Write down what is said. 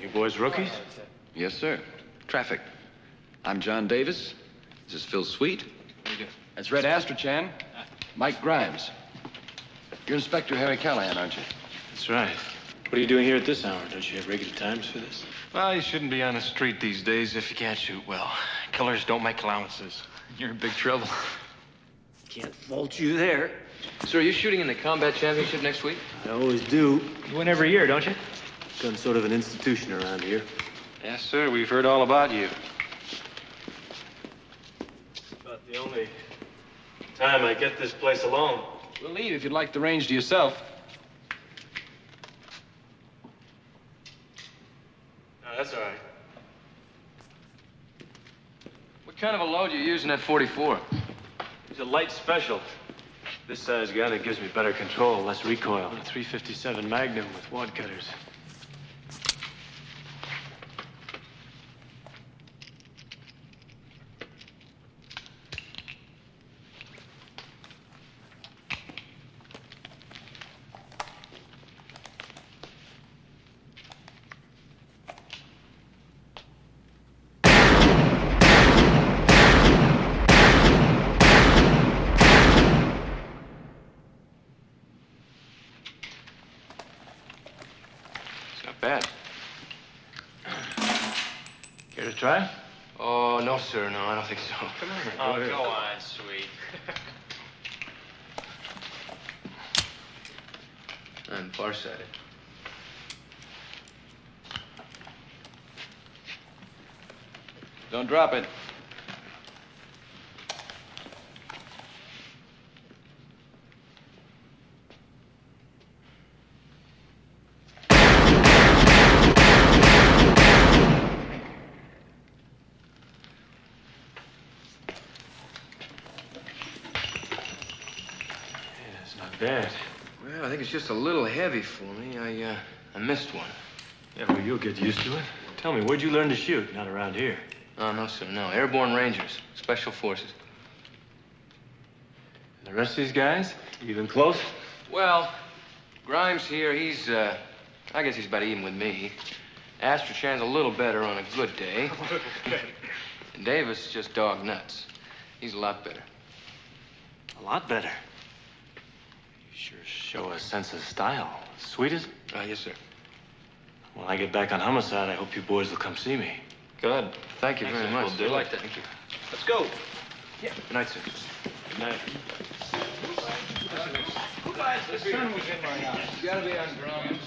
You boys rookies? Yes, sir. Traffic. I'm John Davis. This is Phil Sweet. That's Red Astrachan. Mike Grimes. You're Inspector Harry Callahan, aren't you? That's right. What are you doing here at this hour? Don't you have regular times for this? Well, you shouldn't be on the street these days if you can't shoot well. Killers don't make allowances. You're in big trouble. Can't fault you there. So are you shooting in the combat championship next week? I always do. You win every year, don't you? Gun's sort of an institution around here. Yes, sir. We've heard all about you. About the only time I get this place alone. We'll leave if you'd like the range to yourself. No, that's all right. What kind of a load you using at 44? It's a light special. This size gun, it gives me better control, less recoil. A 357 Magnum with wad cutters. Bad. Care to try? Oh, no, sir. No, I don't think so. Come on. Oh, go on, sweet. I'm farsighted. Don't drop it. Bad. Well, I think it's just a little heavy for me. I missed one. Yeah, well, you'll get used to it. Tell me, where'd you learn to shoot? Not around here. Oh, no, sir, no. Airborne Rangers, Special Forces. And the rest of these guys? You been close? Well, Grimes here, I guess he's about even with me. Astrachan's a little better on a good day. And Davis just dog nuts. He's a lot better. A lot better. You sure show a sense of style. Sweet as... Yes, sir. When I get back on homicide, I hope you boys will come see me. Good. Thank you very much. We'll do I it. like that. Thank you. Let's go. Yeah. Good night, sir. Good night. The sun was in my eyes. You gotta be on drums.